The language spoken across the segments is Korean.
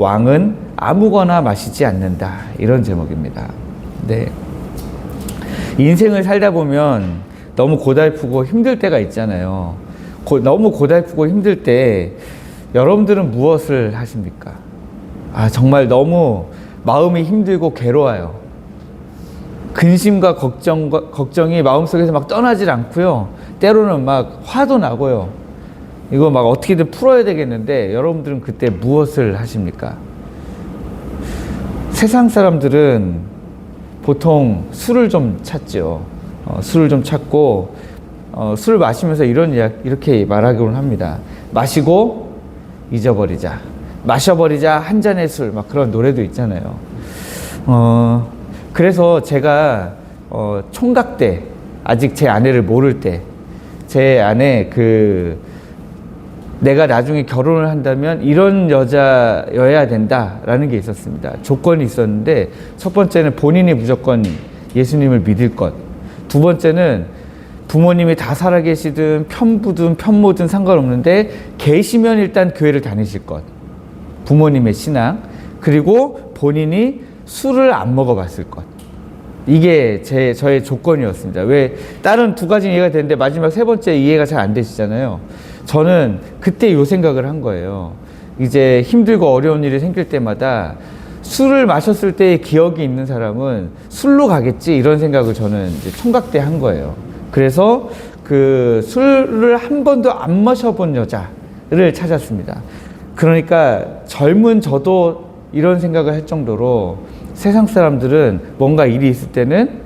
왕은 아무거나 마시지 않는다. 이런 제목입니다. 네. 인생을 살다 보면 너무 고달프고 힘들 때가 있잖아요. 너무 고달프고 힘들 때 여러분들은 무엇을 하십니까? 정말 너무 마음이 힘들고 괴로워요. 근심과 걱정이 마음속에서 막 떠나질 않고요. 때로는 막 화도 나고요. 이거 막 어떻게든 풀어야 되겠는데 여러분들은 그때 무엇을 하십니까? 세상 사람들은 보통 술을 좀 찾죠. 술을 좀 찾고 술을 마시면서 이렇게 말하곤 합니다. 마시고 잊어버리자. 마셔버리자 한 잔의 술. 막 그런 노래도 있잖아요. 그래서 제가 총각 때, 아직 제 아내를 모를 때, 제 아내 내가 나중에 결혼을 한다면 이런 여자여야 된다라는 게 있었습니다. 조건이 있었는데, 첫 번째는 본인이 무조건 예수님을 믿을 것. 두 번째는 부모님이 다 살아계시든 편부든 편모든 상관없는데 계시면 일단 교회를 다니실 것. 부모님의 신앙. 그리고 본인이 술을 안 먹어봤을 것. 이게 저의 조건이었습니다. 왜 다른 두 가지 이해가 되는데 마지막 세 번째 이해가 잘 안 되시잖아요. 저는 그때 요 생각을 한 거예요. 이제 힘들고 어려운 일이 생길 때마다 술을 마셨을 때의 기억이 있는 사람은 술로 가겠지, 이런 생각을 저는 이제 총각 때 한 거예요. 그래서 술을 한 번도 안 마셔본 여자를 찾았습니다. 그러니까 젊은 저도 이런 생각을 할 정도로 세상 사람들은 뭔가 일이 있을 때는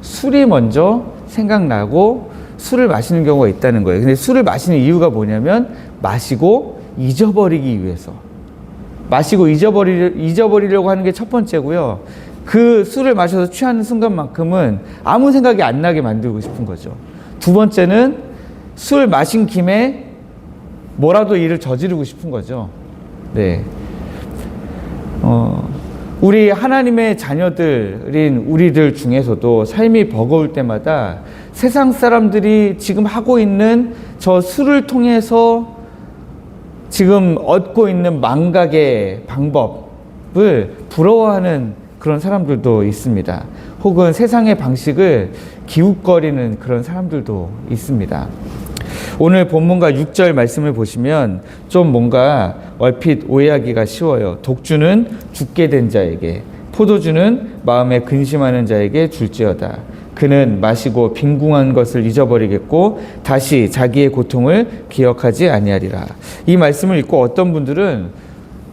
술이 먼저 생각나고 술을 마시는 경우가 있다는 거예요. 근데 술을 마시는 이유가 뭐냐면 마시고 잊어버리기 위해서. 마시고 잊어버리려고 하는 게 첫 번째고요. 그 술을 마셔서 취하는 순간만큼은 아무 생각이 안 나게 만들고 싶은 거죠. 두 번째는 술 마신 김에 뭐라도 일을 저지르고 싶은 거죠. 네. 우리 하나님의 자녀들인 우리들 중에서도 삶이 버거울 때마다 세상 사람들이 지금 하고 있는 저 술을 통해서 지금 얻고 있는 망각의 방법을 부러워하는 그런 사람들도 있습니다. 혹은 세상의 방식을 기웃거리는 그런 사람들도 있습니다. 오늘 본문과 6절 말씀을 보시면 좀 뭔가 얼핏 오해하기가 쉬워요. 독주는 죽게 된 자에게, 포도주는 마음에 근심하는 자에게 줄지어다. 그는 마시고 빈궁한 것을 잊어버리겠고 다시 자기의 고통을 기억하지 아니하리라. 이 말씀을 읽고 어떤 분들은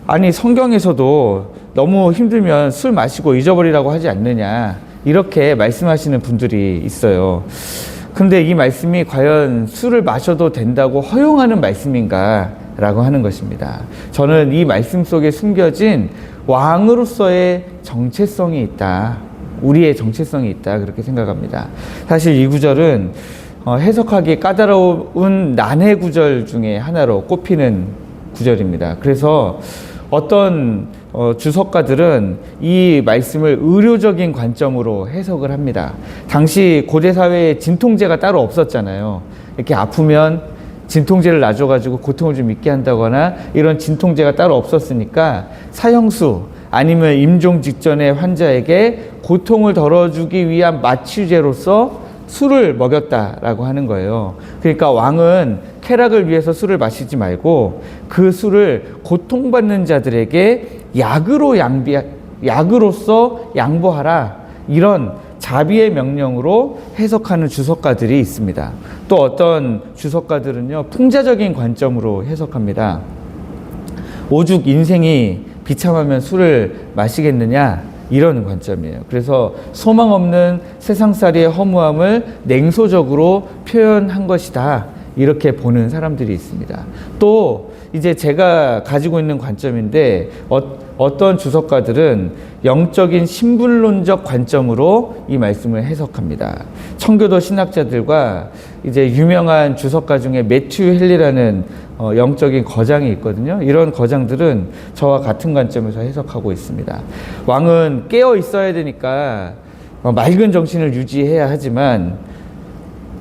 아니 성경에서도 너무 힘들면 술 마시고 잊어버리라고 하지 않느냐, 이렇게 말씀하시는 분들이 있어요. 근데 이 말씀이 과연 술을 마셔도 된다고 허용하는 말씀인가 라고 하는 것입니다. 저는 이 말씀 속에 숨겨진 왕으로서의 정체성이 있다, 우리의 정체성이 있다, 그렇게 생각합니다. 사실 이 구절은 해석하기 까다로운 난해 구절 중에 하나로 꼽히는 구절입니다. 그래서 어떤 주석가들은 이 말씀을 의료적인 관점으로 해석을 합니다. 당시 고대 사회에 진통제가 따로 없었잖아요. 이렇게 아프면 진통제를 놔줘가지고 고통을 좀 잊게 한다거나 이런 진통제가 따로 없었으니까 사형수 아니면 임종 직전의 환자에게 고통을 덜어주기 위한 마취제로서 술을 먹였다라고 하는 거예요. 그러니까 왕은 쾌락을 위해서 술을 마시지 말고 그 술을 고통받는 자들에게 약으로서 양보하라, 이런 자비의 명령으로 해석하는 주석가들이 있습니다. 또 어떤 주석가들은요, 풍자적인 관점으로 해석합니다. 오죽 인생이 비참하면 술을 마시겠느냐, 이런 관점이에요. 그래서 소망 없는 세상살이의 허무함을 냉소적으로 표현한 것이다, 이렇게 보는 사람들이 있습니다. 또 이제 제가 가지고 있는 관점인데 어떤 주석가들은 영적인 신분론적 관점으로 이 말씀을 해석합니다. 청교도 신학자들과 이제 유명한 주석가 중에 매튜 헨리라는 영적인 거장이 있거든요. 이런 거장들은 저와 같은 관점에서 해석하고 있습니다. 왕은 깨어 있어야 되니까 맑은 정신을 유지해야 하지만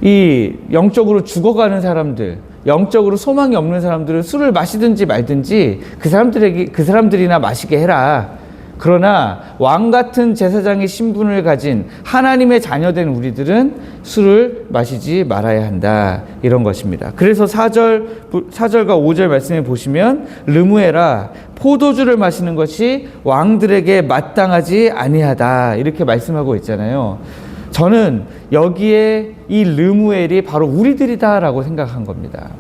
이 영적으로 죽어가는 사람들, 영적으로 소망이 없는 사람들은 술을 마시든지 말든지 그 사람들이나 마시게 해라. 그러나 왕 같은 제사장의 신분을 가진 하나님의 자녀된 우리들은 술을 마시지 말아야 한다. 이런 것입니다. 그래서 4절과 5절 말씀에 보시면 르무에라 포도주를 마시는 것이 왕들에게 마땅하지 아니하다. 이렇게 말씀하고 있잖아요. 저는 여기에 이 르무엘이 바로 우리들이다라고 생각한 겁니다.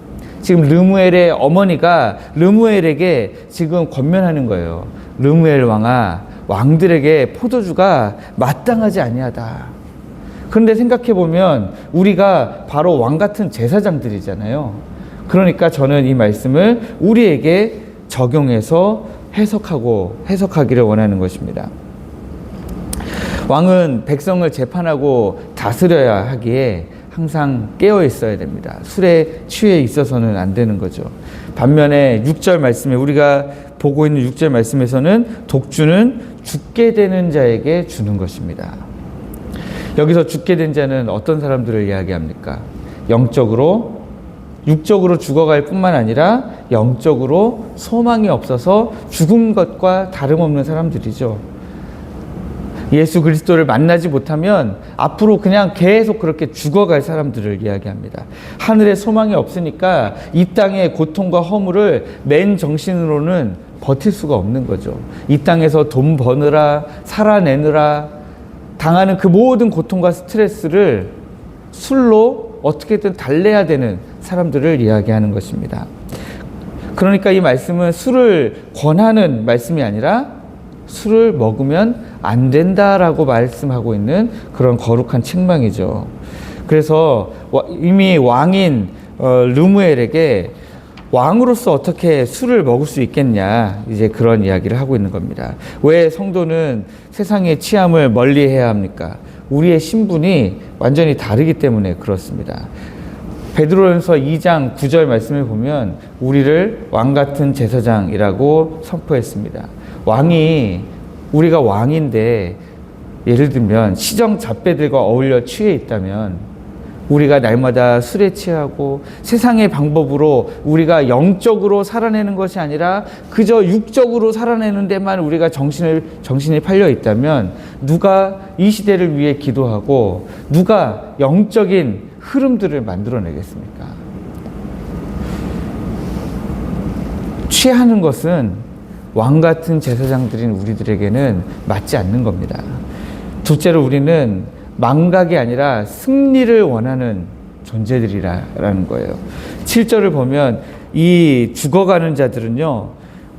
지금 르무엘의 어머니가 르무엘에게 지금 권면하는 거예요. 르무엘 왕아, 왕들에게 포도주가 마땅하지 아니하다. 그런데 생각해 보면 우리가 바로 왕 같은 제사장들이잖아요. 그러니까 저는 이 말씀을 우리에게 적용해서 해석하기를 원하는 것입니다. 왕은 백성을 재판하고 다스려야 하기에 항상 깨어 있어야 됩니다. 술에 취해 있어서는 안 되는 거죠. 반면에 6절 말씀에 우리가 보고 있는 6절 말씀에서는 독주는 죽게 되는 자에게 주는 것입니다. 여기서 죽게 된 자는 어떤 사람들을 이야기합니까? 육적으로 죽어갈 뿐만 아니라 영적으로 소망이 없어서 죽은 것과 다름없는 사람들이죠. 예수 그리스도를 만나지 못하면 앞으로 그냥 계속 그렇게 죽어갈 사람들을 이야기합니다. 하늘에 소망이 없으니까 이 땅의 고통과 허물을 맨 정신으로는 버틸 수가 없는 거죠. 이 땅에서 돈 버느라 살아내느라 당하는 그 모든 고통과 스트레스를 술로 어떻게든 달래야 되는 사람들을 이야기하는 것입니다. 그러니까 이 말씀은 술을 권하는 말씀이 아니라 술을 먹으면 안 된다라고 말씀하고 있는 그런 거룩한 책망이죠. 그래서 이미 왕인 르무엘에게 왕으로서 어떻게 술을 먹을 수 있겠냐, 이제 그런 이야기를 하고 있는 겁니다. 왜 성도는 세상의 취함을 멀리해야 합니까? 우리의 신분이 완전히 다르기 때문에 그렇습니다. 베드로전서 2장 9절 말씀을 보면 우리를 왕 같은 제사장이라고 선포했습니다. 우리가 왕인데 예를 들면 시정 잡배들과 어울려 취해 있다면 우리가 날마다 술에 취하고 세상의 방법으로 우리가 영적으로 살아내는 것이 아니라 그저 육적으로 살아내는 데만 우리가 정신이 팔려 있다면 누가 이 시대를 위해 기도하고 누가 영적인 흐름들을 만들어내겠습니까? 취하는 것은 왕 같은 제사장들인 우리들에게는 맞지 않는 겁니다. 둘째로 우리는 망각이 아니라 승리를 원하는 존재들이라는 거예요. 7절을 보면 이 죽어가는 자들은요,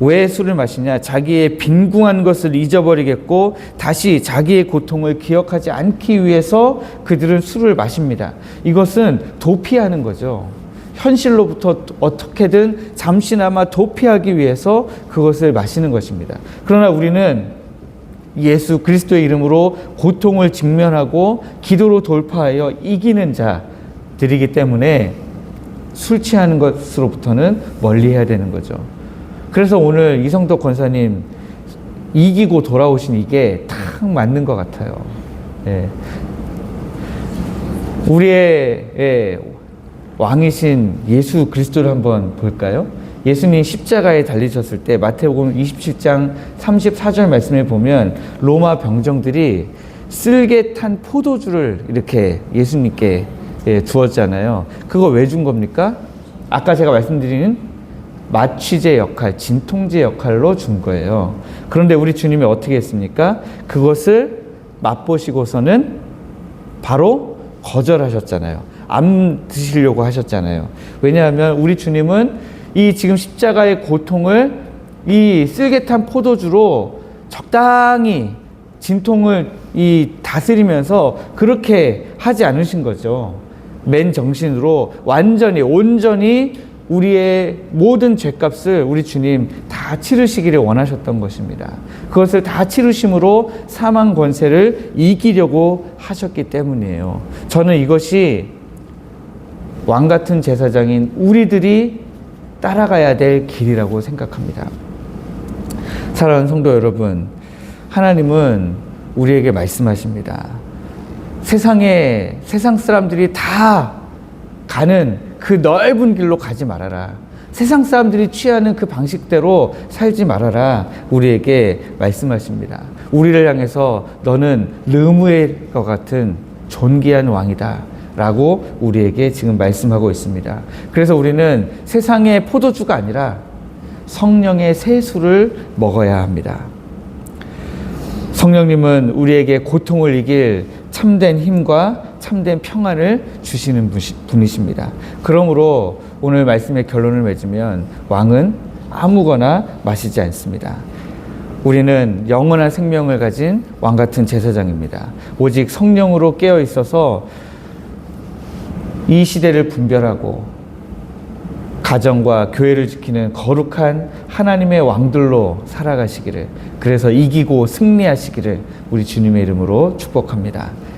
왜 술을 마시냐? 자기의 빈궁한 것을 잊어버리겠고 다시 자기의 고통을 기억하지 않기 위해서 그들은 술을 마십니다. 이것은 도피하는 거죠. 현실로부터 어떻게든 잠시나마 도피하기 위해서 그것을 마시는 것입니다. 그러나 우리는 예수 그리스도의 이름으로 고통을 직면하고 기도로 돌파하여 이기는 자들이기 때문에 술 취하는 것으로부터는 멀리해야 되는 거죠. 그래서 오늘 이성덕 권사님 이기고 돌아오신 이게 딱 맞는 것 같아요. 예. 우리의 왕이신 예수 그리스도를 한번 볼까요? 예수님 십자가에 달리셨을 때 마태복음 27장 34절 말씀에 보면 로마 병정들이 쓸개 탄 포도주를 이렇게 예수님께 주었잖아요. 그거 왜 준 겁니까? 아까 제가 말씀드린 마취제 역할, 진통제 역할로 준 거예요. 그런데 우리 주님이 어떻게 했습니까? 그것을 맛보시고서는 바로 거절하셨잖아요. 안 드시려고 하셨잖아요. 왜냐하면 우리 주님은 이 지금 십자가의 고통을 이 쓸개탄 포도주로 적당히 진통을 다스리면서 그렇게 하지 않으신 거죠. 맨 정신으로 온전히 우리의 모든 죄값을 우리 주님 다 치르시기를 원하셨던 것입니다. 그것을 다 치르심으로 사망 권세를 이기려고 하셨기 때문이에요. 저는 이것이 왕 같은 제사장인 우리들이 따라가야 될 길이라고 생각합니다. 사랑하는 성도 여러분, 하나님은 우리에게 말씀하십니다. 세상 사람들이 다 가는 그 넓은 길로 가지 말아라. 세상 사람들이 취하는 그 방식대로 살지 말아라. 우리에게 말씀하십니다. 우리를 향해서 너는 르무엘과 같은 존귀한 왕이다 라고 우리에게 지금 말씀하고 있습니다. 그래서 우리는 세상의 포도주가 아니라 성령의 세수를 먹어야 합니다. 성령님은 우리에게 고통을 이길 참된 힘과 참된 평안을 주시는 분이십니다. 그러므로 오늘 말씀의 결론을 맺으면 왕은 아무거나 마시지 않습니다. 우리는 영원한 생명을 가진 왕 같은 제사장입니다. 오직 성령으로 깨어 있어서 이 시대를 분별하고 가정과 교회를 지키는 거룩한 하나님의 왕들로 살아가시기를, 그래서 이기고 승리하시기를 우리 주님의 이름으로 축복합니다.